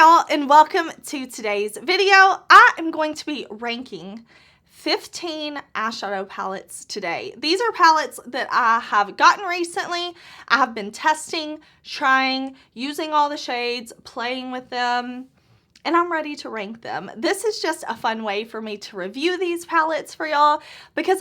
y'all, and welcome to today's video. I am going to be ranking 15 eyeshadow palettes today. These are palettes that I have gotten recently. I have been testing, trying, using all the shades, playing with them, and I'm ready to rank them. This is just a fun way for me to review these palettes for y'all because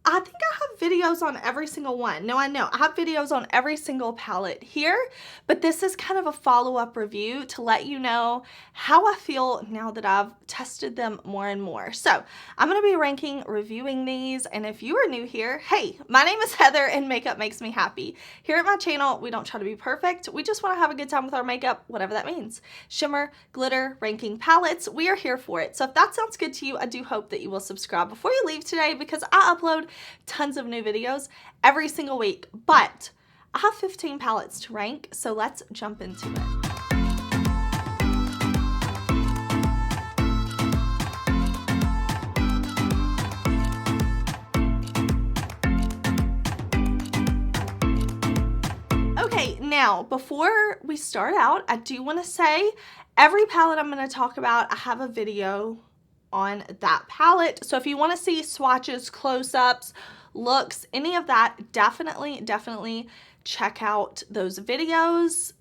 I think I have videos on every single one. No, I know. I have videos on every single palette here, but this is kind of a follow-up review to let you know how I feel now that I've tested them more and more. So I'm going to be ranking, reviewing these, and if you are new here, hey, my name is Heather and makeup makes me happy. Here at my channel, we don't try to be perfect. We just want to have a good time with our makeup, whatever that means. Shimmer, glitter, ranking palettes, we are here for it. So if that sounds good to you, I do hope that you will subscribe before you leave today because I upload tons of new videos every single week, but I have 15 palettes to rank, so let's jump into it. Okay, now before we start out, I do want to say every palette I'm going to talk about, I have a video on that palette. So if you want to see swatches, close-ups, looks, any of that, definitely check out those videos.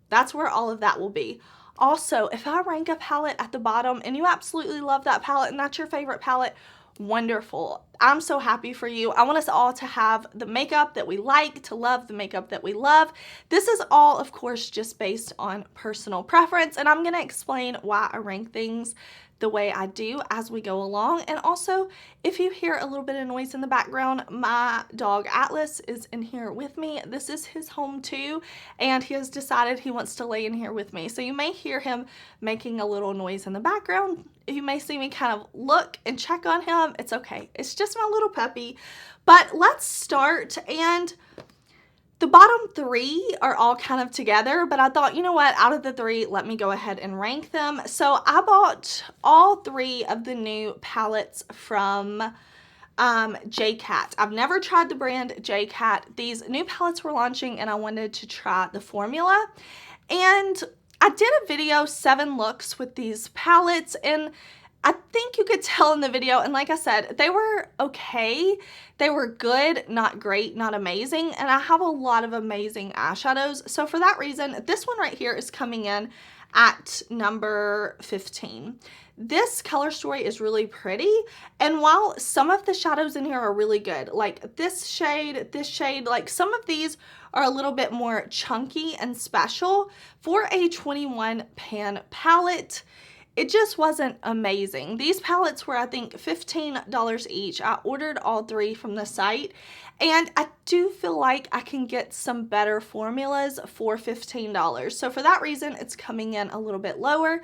That's where all of that will be. Also, if I rank a palette at the bottom and you absolutely love that palette and that's your favorite palette, wonderful. I'm so happy for you. I want us all to have the makeup that we like, to love the makeup that we love. This is all, of course, just based on personal preference, and I'm going to explain why I rank things the way I do as we go along. And also, if you hear a little bit of noise in the background, my dog Atlas is in here with me. This is his home too, and he has decided he wants to lay in here with me. So you may hear him making a little noise in the background. You may see me kind of look and check on him. It's okay. It's just my little puppy. But let's start. And the bottom three are all kind of together, but I thought, you know what, out of the three, let me go ahead and rank them. So I bought all three of the new palettes from J.CAT. I've never tried the brand J.CAT. These new palettes were launching and I wanted to try the formula. And I did a video, 7 looks with these palettes, and I think you could tell in the video, and like I said, they were okay. They were good, not great, not amazing, and I have a lot of amazing eyeshadows. So for that reason, this one right here is coming in at number 15. This color story is really pretty, and while some of the shadows in here are really good, like this shade, like some of these are a little bit more chunky and special for a 21 pan palette. It just wasn't amazing. These palettes were, I think, $15 each. I ordered all three from the site, and I do feel like I can get some better formulas for $15. So for that reason, it's coming in a little bit lower.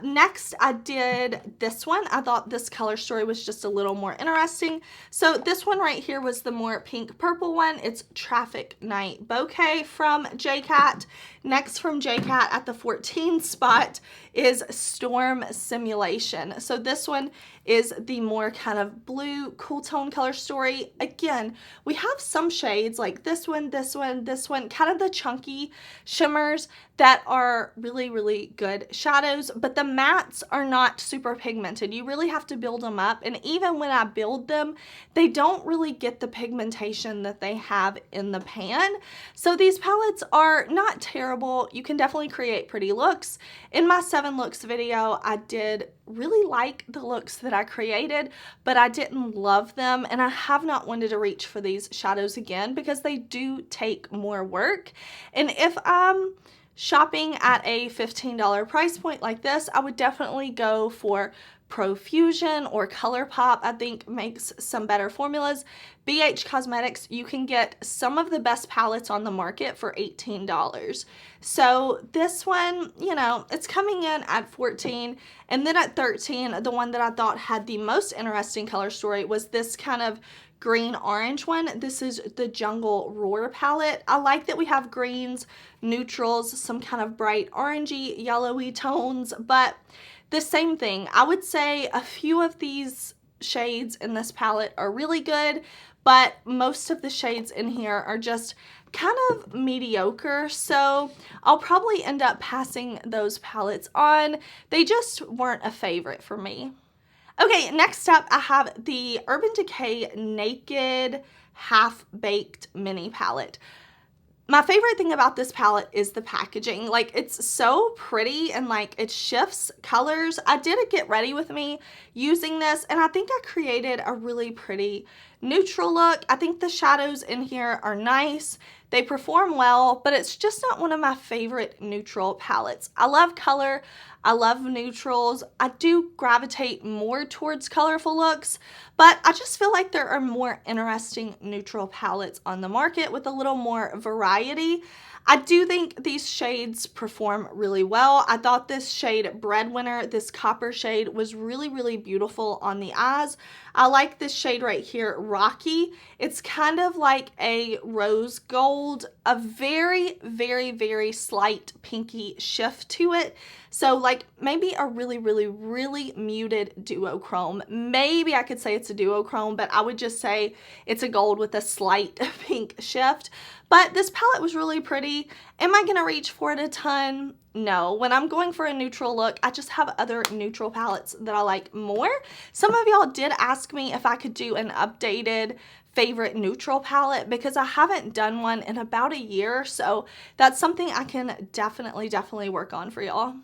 Next, I did this one. I thought this color story was just a little more interesting. So this one right here was the more pink purple one. It's Traffic Night Bouquet from J.CAT. Next from J.CAT at the 14 spot is Storm Simulation. So this one is the more kind of blue, cool tone color story. Again, we have some shades like this one, kind of the chunky shimmers that are really good shadows, but the mattes are not super pigmented. You really have to build them up, and even when I build them, they don't really get the pigmentation that they have in the pan. So these palettes are not terrible. You can definitely create pretty looks. In my 7 looks video, I did really like the looks that I created, but I didn't love them, and I have not wanted to reach for these shadows again because they do take more work. And if I'm shopping at a $15 price point like this, I would definitely go for Profusion or ColourPop. I think makes some better formulas. BH Cosmetics, you can get some of the best palettes on the market for $18. So this one, you know, it's coming in at 14, and then at 13, the one that I thought had the most interesting color story was this kind of green orange one. This is the Jungle Roar palette. I like that we have greens, neutrals, some kind of bright orangey, yellowy tones, but the same thing. I would say a few of these shades in this palette are really good, but most of the shades in here are just kind of mediocre, so I'll probably end up passing those palettes on. They just weren't a favorite for me. Okay, next up I have the Urban Decay Naked Half Baked Mini Palette. My favorite thing about this palette is the packaging. Like, it's so pretty and like it shifts colors. I did a get ready with me using this, and I think I created a really pretty neutral look. I think the shadows in here are nice. They perform well, but it's just not one of my favorite neutral palettes. I love color. I love neutrals. I do gravitate more towards colorful looks, but I just feel like there are more interesting neutral palettes on the market with a little more variety. I do think these shades perform really well. I thought this shade Breadwinner, this copper shade, was really, really beautiful on the eyes. I like this shade right here, Rocky. It's kind of like a rose gold, a very, very, very slight pinky shift to it. So like maybe a really, really, really muted duochrome. Maybe I could say it's a duochrome, but I would just say it's a gold with a slight pink shift. But this palette was really pretty. Am I gonna reach for it a ton? No. When I'm going for a neutral look, I just have other neutral palettes that I like more. Some of y'all did ask me if I could do an updated favorite neutral palette because I haven't done one in about a year, so that's something I can definitely work on for y'all.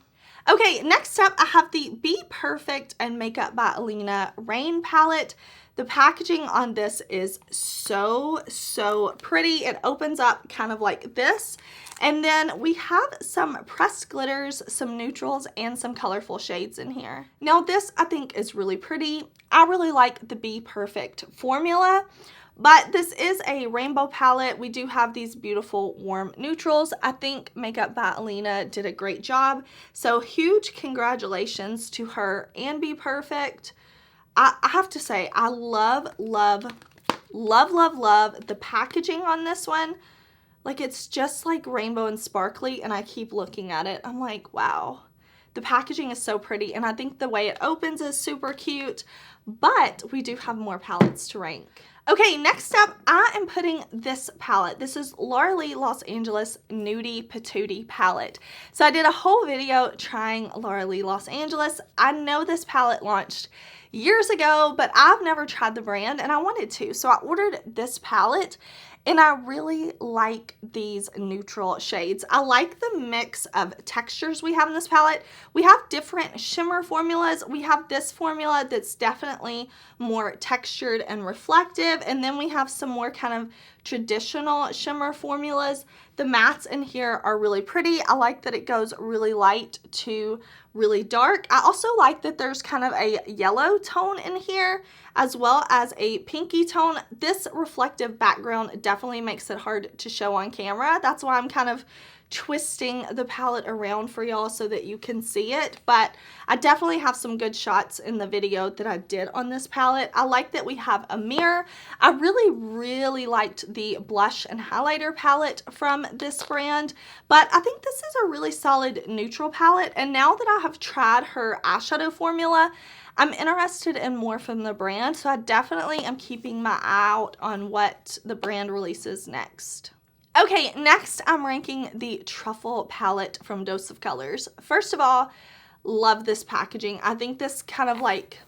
Okay, next up I have the Be Perfect and Makeup by Elena Rain palette. The packaging on this is so pretty. It opens up kind of like this. And then we have some pressed glitters, some neutrals, and some colorful shades in here. Now this I think is really pretty. I really like the Be Perfect formula. But this is a rainbow palette. We do have these beautiful warm neutrals. I think Makeup by Elena did a great job. So huge congratulations to her and Be Perfect. I have to say, I love the packaging on this one. Like, it's just like rainbow and sparkly, and I keep looking at it. I'm like, wow. The packaging is so pretty, and I think the way it opens is super cute. But we do have more palettes to rank. Okay, next up, I am putting this palette. This is Laura Lee Los Angeles Nudie Patootie palette. So I did a whole video trying Laura Lee Los Angeles. I know this palette launched years ago, but I've never tried the brand and I wanted to. So I ordered this palette and I really like these neutral shades. I like the mix of textures we have in this palette. We have different shimmer formulas. We have this formula that's definitely more textured and reflective. And then we have some more kind of traditional shimmer formulas. The mattes in here are really pretty. I like that it goes really light to really dark. I also like that there's kind of a yellow tone in here as well as a pinky tone. This reflective background definitely makes it hard to show on camera. That's why I'm kind of twisting the palette around for y'all so that you can see it, but I definitely have some good shots in the video that I did on this palette. I like that we have a mirror. I really liked the blush and highlighter palette from this brand, but I think this is a really solid neutral palette, and now that I have tried her eyeshadow formula, I'm interested in more from the brand, so I definitely am keeping my eye out on what the brand releases next. Okay, next I'm ranking the Truffle palette from Dose of Colors. First of all, love this packaging. I think this kind of like,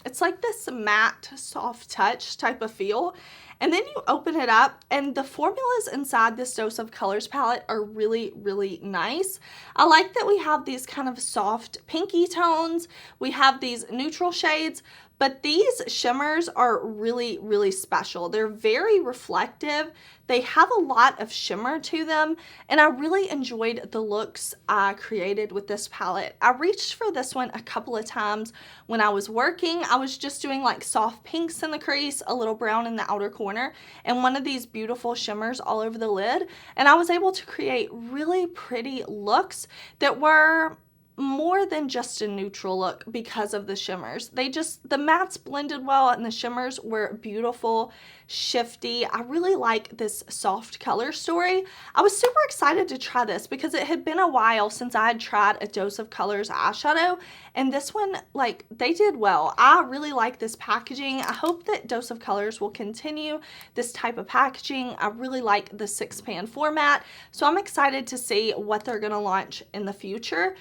it's like this matte, soft touch type of feel. And then you open it up and the formulas inside this Dose of Colors palette are really nice. I like that we have these kind of soft pinky tones. We have these neutral shades, but these shimmers are really special. They're very reflective. They have a lot of shimmer to them, and I really enjoyed the looks I created with this palette. I reached for this one a couple of times when I was working. I was just doing like soft pinks in the crease, a little brown in the outer corner, and one of these beautiful shimmers all over the lid, and I was able to create really pretty looks that were more than just a neutral look because of the shimmers. The mattes blended well and the shimmers were beautiful, shifty. I really like this soft color story. I was super excited to try this because it had been a while since I had tried a Dose of Colors eyeshadow, and this one, like, they did well. I really like this packaging. I hope that Dose of Colors will continue this type of packaging. I really like the 6-pan format, so I'm excited to see what they're gonna launch in the future.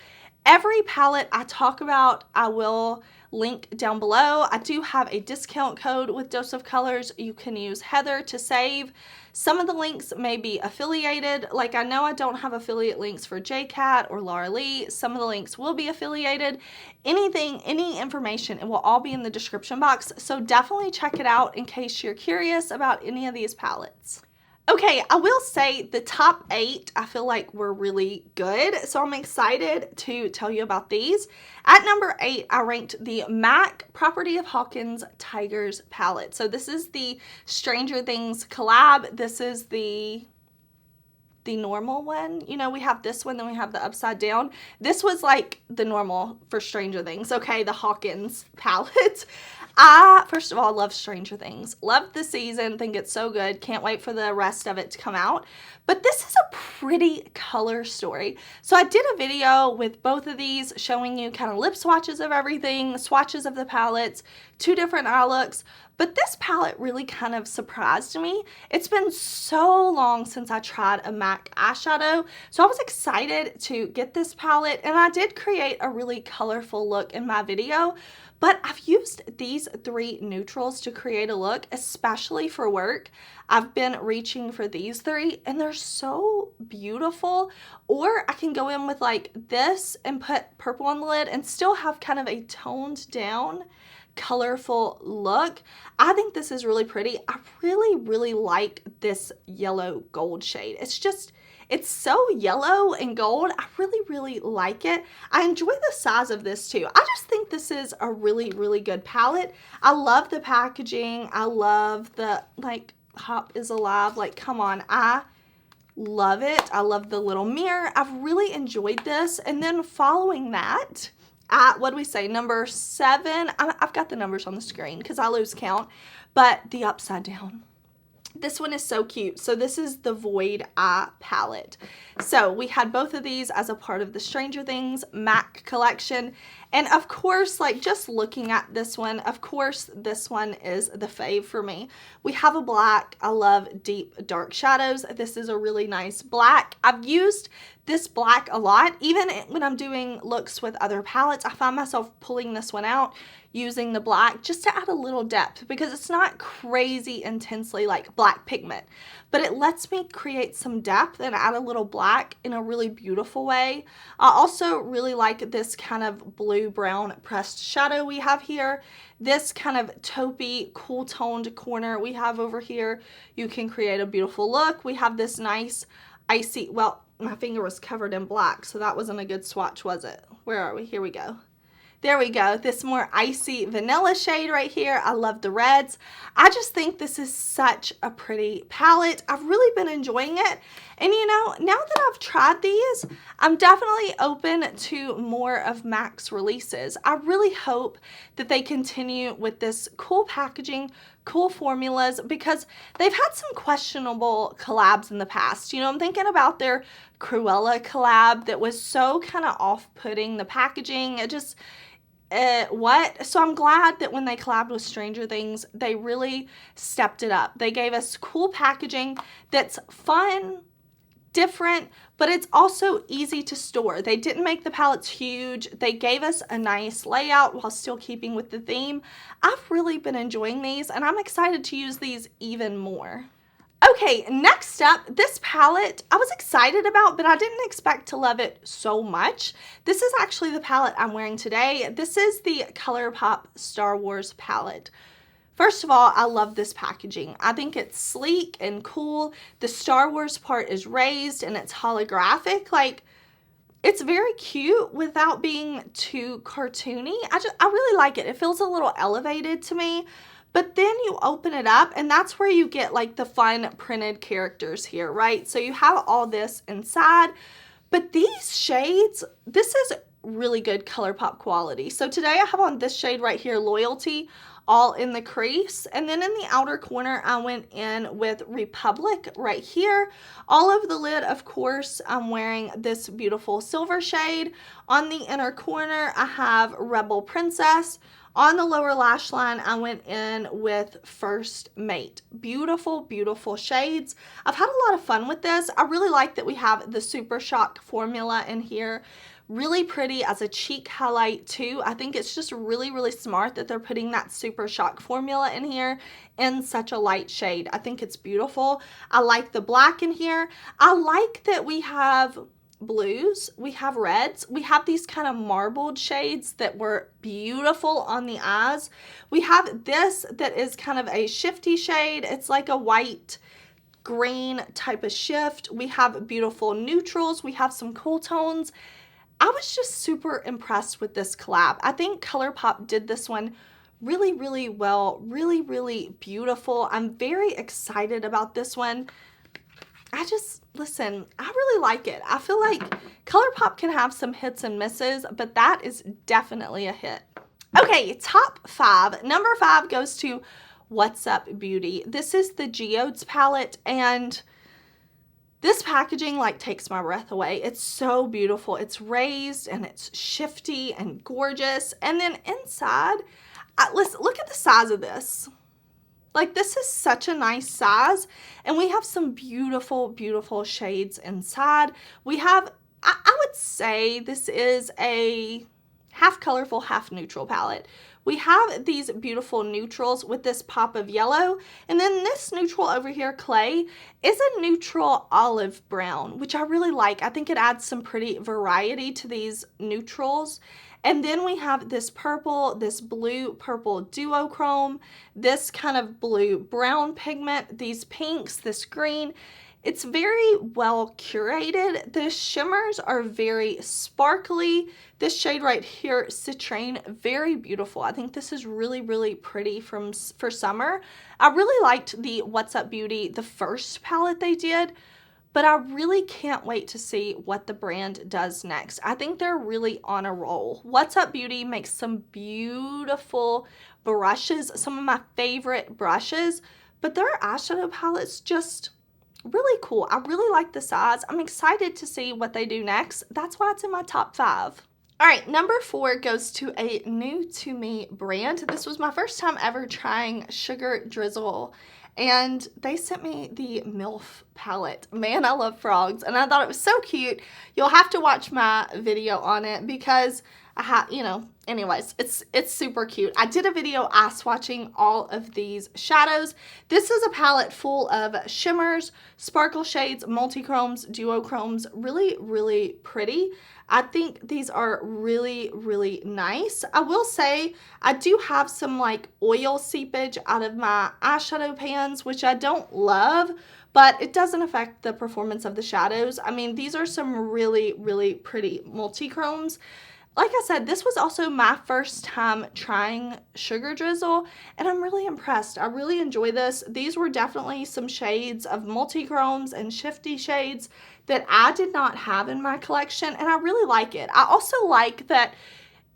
Every palette I talk about, I will link down below. I do have a discount code with Dose of Colors. You can use Heather to save. Some of the links may be affiliated. Like, I know I don't have affiliate links for J.CAT or Laura Lee. Some of the links will be affiliated. Any information, it will all be in the description box. So definitely check it out in case you're curious about any of these palettes. Okay, I will say the top 8 I feel like were really good, so I'm excited to tell you about these. At number 8, I ranked the MAC Property of Hawkins Tigers palette. So this is the Stranger Things collab. This is the normal one. You know, we have this one, then we have the upside down. This was like the normal for Stranger Things, okay, the Hawkins palette. First of all, love Stranger Things. Love the season. Think it's so good. Can't wait for the rest of it to come out. But this is a pretty color story. So I did a video with both of these showing you kind of lip swatches of everything, swatches of the palettes, 2 different eye looks. But this palette really kind of surprised me. It's been so long since I tried a MAC eyeshadow, so I was excited to get this palette, and I did create a really colorful look in my video. But I've used these 3 neutrals to create a look, especially for work. I've been reaching for these 3, and they're so beautiful. Or I can go in with like this and put purple on the lid and still have kind of a toned down, colorful look. I think this is really pretty. I really like this yellow gold shade. It's so yellow and gold. I really like it. I enjoy the size of this too. I just think this is a really good palette. I love the packaging. I love the, like, Hop is alive. Like, come on. I love it. I love the little mirror. I've really enjoyed this. And then following that, at, what do we say, number 7? I've got the numbers on the screen because I lose count. But the upside down. This one is so cute. So this is the Void Eye palette. So we had both of these as a part of the Stranger Things MAC collection. And of course, like, just looking at this one, of course, this one is the fave for me. We have a black. I love deep dark shadows. This is a really nice black. I've used this black a lot. Even when I'm doing looks with other palettes, I find myself pulling this one out, using the black just to add a little depth because it's not crazy intensely like black pigment, but it lets me create some depth and add a little black in a really beautiful way. I also really like this kind of blue-brown pressed shadow we have here. This kind of taupey, cool toned corner we have over here. You can create a beautiful look. We have this nice icy, well, my finger was covered in black, so that wasn't a good swatch, was it? Where are we? Here we go. There we go. This more icy vanilla shade right here. I love the reds. I just think this is such a pretty palette. I've really been enjoying it. And you know, now that I've tried these, I'm definitely open to more of MAC's releases. I really hope that they continue with this cool packaging, cool formulas, because they've had some questionable collabs in the past. You know, I'm thinking about their Cruella collab that was so kind of off-putting, the packaging. It just, what? So I'm glad that when they collabed with Stranger Things, they really stepped it up. They gave us cool packaging that's fun, different, but it's also easy to store. They didn't make the palettes huge. They gave us a nice layout while still keeping with the theme. I've really been enjoying these, and I'm excited to use these even more. Okay, next up, this palette I was excited about, but I didn't expect to love it so much. This is actually the palette I'm wearing today. This is the ColourPop Star Wars palette. First of all, I love this packaging. I think it's sleek and cool. The Star Wars part is raised and it's holographic. Like, it's very cute without being too cartoony. I really like it. It feels a little elevated to me. But then you open it up and that's where you get like the fun printed characters here, right? So you have all this inside, but these shades, this is really good ColourPop quality. So today I have on this shade right here, Loyalty, all in the crease. And then in the outer corner, I went in with Republic right here. All over the lid, of course, I'm wearing this beautiful silver shade. On the inner corner, I have Rebel Princess. On the lower lash line, I went in with First Mate. Beautiful, beautiful shades. I've had a lot of fun with this. I really like that we have the Super Shock formula in here. Really pretty as a cheek highlight too. I think it's just really, really smart that they're putting that Super Shock formula in here in such a light shade. I think it's beautiful. I like the black in here. I like that we have blues, we have reds, we have these kind of marbled shades that were beautiful on the eyes. We have this that is kind of a shifty shade. It's like a white green type of shift. We have beautiful neutrals. We have some cool tones. I was just super impressed with this collab. I think ColourPop did this one really, really well. Really, really beautiful. I'm very excited about this one. Listen, I really like it. I feel like ColourPop can have some hits and misses, but that is definitely a hit. Okay, top 5. Number 5 goes to What's Up Beauty. This is the GEODES palette, and this packaging like takes my breath away. It's so beautiful. It's raised and it's shifty and gorgeous. And then inside, listen, look at the size of this. Like, this is such a nice size, and we have some beautiful, beautiful shades inside. We have, I would say this is a half colorful, half neutral palette. We have these beautiful neutrals with this pop of yellow, and then this neutral over here, Clay, is a neutral olive brown, which I really like. I think it adds some pretty variety to these neutrals. And then we have this purple, this blue-purple duochrome, this kind of blue-brown pigment, these pinks, this green. It's very well curated. The shimmers are very sparkly. This shade right here, Citrine, very beautiful. I think this is really, really pretty for summer. I really liked the What's Up Beauty, the first palette they did, but I really can't wait to see what the brand does next. I think they're really on a roll. What's Up Beauty makes some beautiful brushes, some of my favorite brushes, but their eyeshadow palettes just really cool. I really like the size. I'm excited to see what they do next. That's why it's in my top 5. All right, number 4 goes to a new to me brand. This was my first time ever trying Sugar Drizzle, and they sent me the MILF palette. Man, I love frogs, and I thought it was so cute. You'll have to watch my video on it because I have, anyways, it's super cute. I did a video swatching all of these shadows. This is a palette full of shimmers, sparkle shades, multichromes, duochromes, really, really pretty. I think these are really, really nice. I will say I do have some like oil seepage out of my eyeshadow pans, which I don't love, but it doesn't affect the performance of the shadows. I mean, these are some really, really pretty multichromes. Like I said, this was also my first time trying Sugar Drizzle, and I'm really impressed. I really enjoy this. These were definitely some shades of multichromes and shifty shades that I did not have in my collection, and I really like it. I also like that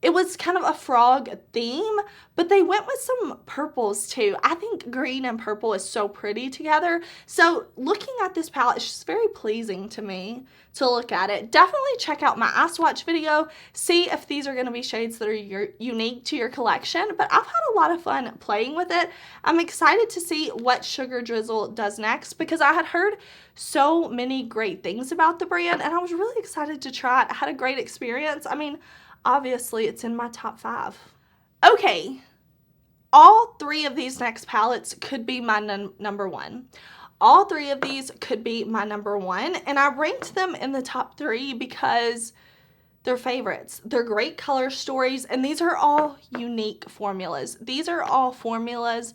it was kind of a frog theme, but they went with some purples too. I think green and purple is so pretty together. So looking at this palette, it's just very pleasing to me to look at it. Definitely check out my eye swatch video. See if these are going to be shades that are unique to your collection. But I've had a lot of fun playing with it. I'm excited to see what Sugar Drizzle does next because I had heard so many great things about the brand, and I was really excited to try it. I had a great experience. I mean, obviously, it's in my top 5. Okay, all 3 of these next palettes could be my number 1. All 3 of these could be my number 1, and I ranked them in the top 3 because they're favorites. They're great color stories, and these are all unique formulas. These are all formulas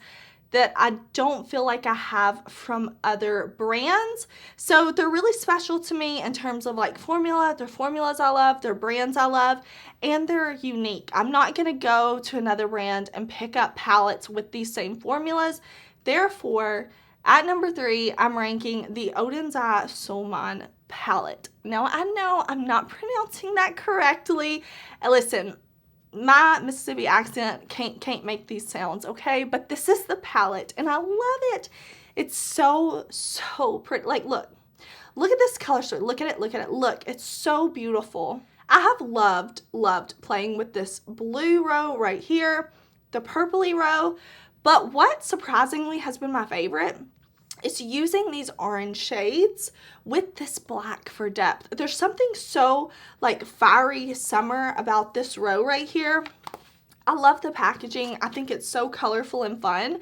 that I don't feel like I have from other brands. So they're really special to me in terms of like formula. They're formulas I love, they're brands I love, and they're unique. I'm not gonna go to another brand and pick up palettes with these same formulas. Therefore, at number 3, I'm ranking the Odin's Eye Sulman palette. Now, I know I'm not pronouncing that correctly. Listen, my Mississippi accent can't make these sounds, okay? But this is the palette, and I love it. It's so pretty. Like, look at this color story. Look at it, look. It's so beautiful. I have loved playing with this blue row right here, the purpley row, but what surprisingly has been my favorite is using these orange shades with this black for depth. There's something so like fiery summer about this row right here. I love the packaging. I think it's so colorful and fun.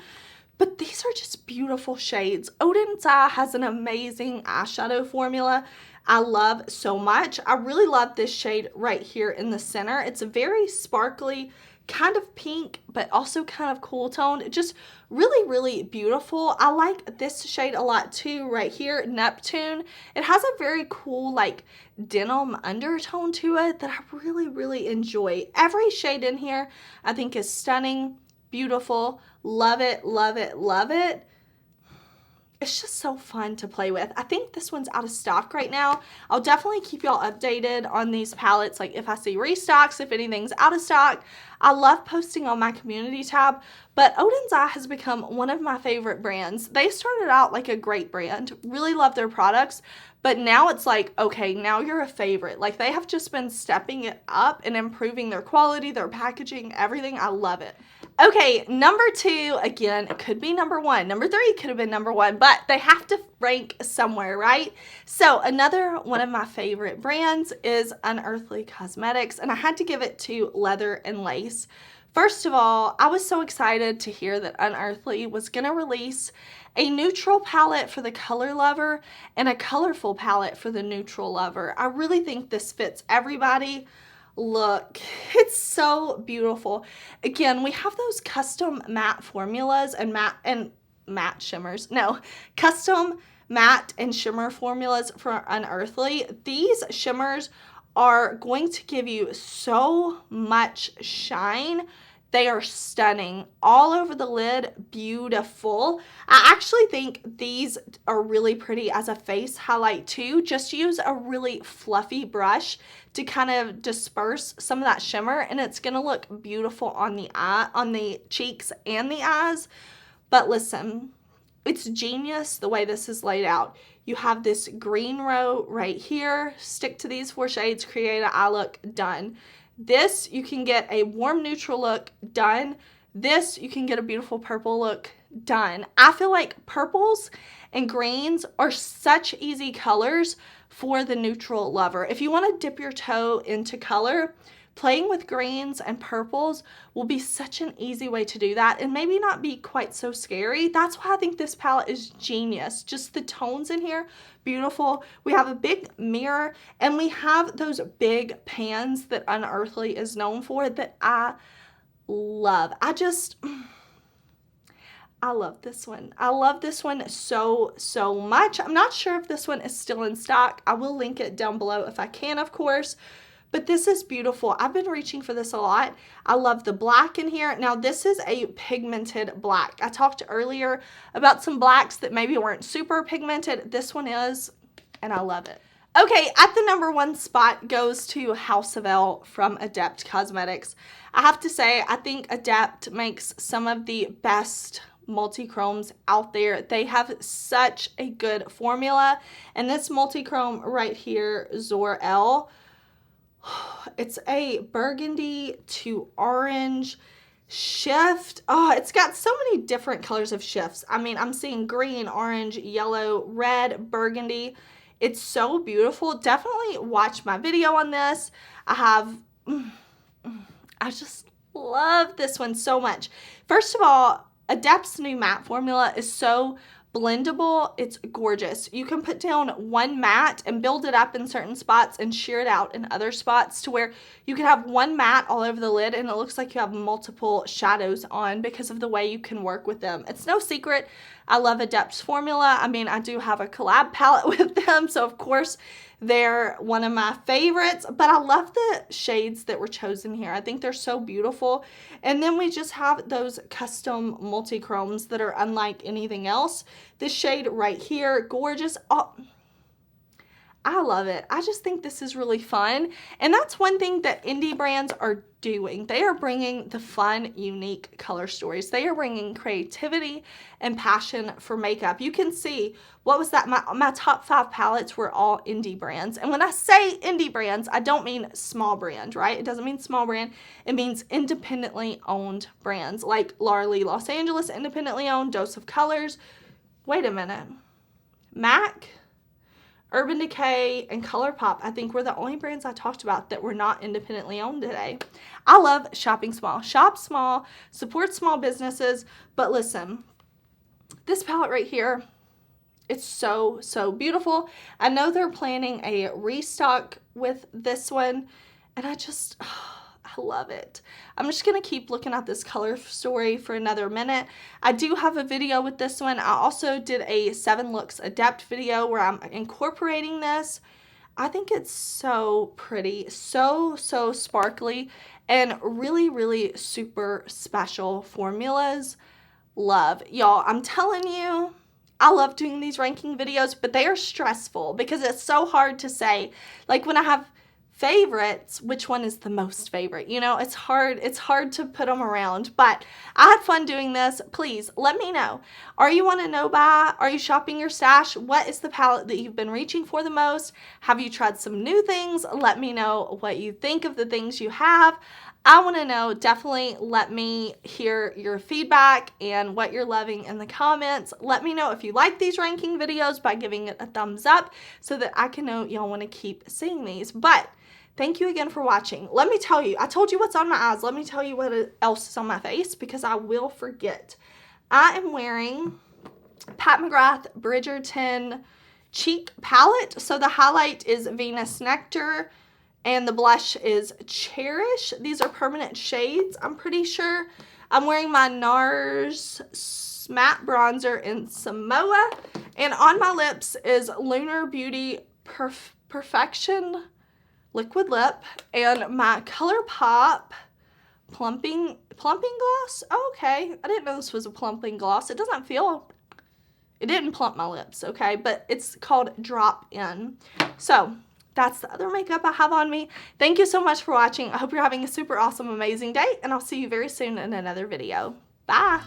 But these are just beautiful shades. Odin's Eye has an amazing eyeshadow formula I love so much. I really love this shade right here in the center. It's a very sparkly, kind of pink, but also kind of cool toned. Just really beautiful. I like this shade a lot too right here, Neptune. It has a very cool like denim undertone to it that I really enjoy. Every shade in here I think is stunning, beautiful. Love it. It's just so fun to play with. I think this one's out of stock right now. I'll definitely keep y'all updated on these palettes, like if I see restocks, if anything's out of stock. I love posting on my community tab, but Odin's Eye has become one of my favorite brands. They started out like a great brand, really love their products, but now it's like, okay, now you're a favorite. Like they have just been stepping it up and improving their quality, their packaging, everything. I love it. Okay, number 2, again, it could be number 1. Number 3 could have been number 1, but they have to rank somewhere, right? So another one of my favorite brands is Unearthly Cosmetics, and I had to give it to Leather and Lace. First of all, I was so excited to hear that Unearthly was going to release a neutral palette for the color lover and a colorful palette for the neutral lover. I really think this fits everybody. Look, it's so beautiful. Again, we have those custom matte formulas and matte shimmers. No, custom matte and shimmer formulas for Unearthly. These shimmers are going to give you so much shine. They are stunning. All over the lid, beautiful. I actually think these are really pretty as a face highlight too. Just use a really fluffy brush to kind of disperse some of that shimmer, and it's gonna look beautiful on the eye, on the cheeks and the eyes. But listen, it's genius the way this is laid out. You have this green row right here. Stick to these 4 shades, create an eye look, done. This, you can get a warm neutral look, done. This, you can get a beautiful purple look, done. I feel like purples and greens are such easy colors for the neutral lover. If you want to dip your toe into color, playing with greens and purples will be such an easy way to do that and maybe not be quite so scary. That's why I think this palette is genius. Just the tones in here, beautiful. We have a big mirror and we have those big pans that Unearthly is known for that I love. I love this one. I love this one so much. I'm not sure if this one is still in stock. I will link it down below if I can, of course. But this is beautiful. I've been reaching for this a lot. I love the black in here. Now, this is a pigmented black. I talked earlier about some blacks that maybe weren't super pigmented. This one is, and I love it. Okay, at the number 1 spot goes to House of L from Adept Cosmetics. I have to say, I think Adept makes some of the best multi-chromes out there. They have such a good formula, and this multi-chrome right here, Zor-El, it's a burgundy to orange shift. Oh, it's got so many different colors of shifts. I mean, I'm seeing green, orange, yellow, red, burgundy. It's so beautiful. Definitely watch my video on this. I just love this one so much. First of all, Adept's new matte formula is so blendable. It's gorgeous. You can put down one matte and build it up in certain spots and sheer it out in other spots to where you can have one matte all over the lid and it looks like you have multiple shadows on because of the way you can work with them. It's no secret I love Adept's formula. I mean, I do have a collab palette with them, so of course they're one of my favorites, but I love the shades that were chosen here. I think they're so beautiful. And then we just have those custom multi-chromes that are unlike anything else. This shade right here, gorgeous. Oh, I love it. I just think this is really fun. And that's one thing that indie brands are doing. They are bringing the fun, unique color stories. They are bringing creativity and passion for makeup. You can see, what was that? My top 5 palettes were all indie brands. And when I say indie brands, I don't mean small brand, right? It doesn't mean small brand. It means independently owned brands like Laura Lee Los Angeles, independently owned, Dose of Colors. Wait a minute. MAC, Urban Decay, and ColourPop, I think, were the only brands I talked about that were not independently owned today. I love shopping small. Shop small, support small businesses, but listen, this palette right here, it's so, so beautiful. I know they're planning a restock with this one, and I just, I love it. I'm just going to keep looking at this color story for another minute. I do have a video with this one. I also did a 7 looks adept video where I'm incorporating this. I think it's so pretty, so, so sparkly, and really, really super special formulas. Love. Y'all, I'm telling you, I love doing these ranking videos, but they are stressful because it's so hard to say. Like when I have favorites, which one is the most favorite? You know, it's hard to put them around, but I had fun doing this. Please let me know. Are you on a no buy? Are you shopping your stash? What is the palette that you've been reaching for the most? Have you tried some new things? Let me know what you think of the things you have. I want to know. Definitely let me hear your feedback and what you're loving in the comments. Let me know if you like these ranking videos by giving it a thumbs up so that I can know y'all want to keep seeing these. But thank you again for watching. Let me tell you, I told you what's on my eyes. Let me tell you what else is on my face because I will forget. I am wearing Pat McGrath Bridgerton Cheek Palette. So the highlight is Venus Nectar and the blush is Cherish. These are permanent shades, I'm pretty sure. I'm wearing my NARS matte bronzer in Samoa. And on my lips is Lunar Beauty Perfection liquid lip and my ColourPop plumping gloss. Oh, okay, I didn't know this was a plumping gloss. It didn't plump my lips, okay, but it's called Drop In. So that's the other makeup I have on me. Thank you so much for watching. I hope you're having a super awesome, amazing day, and I'll see you very soon in another video. Bye.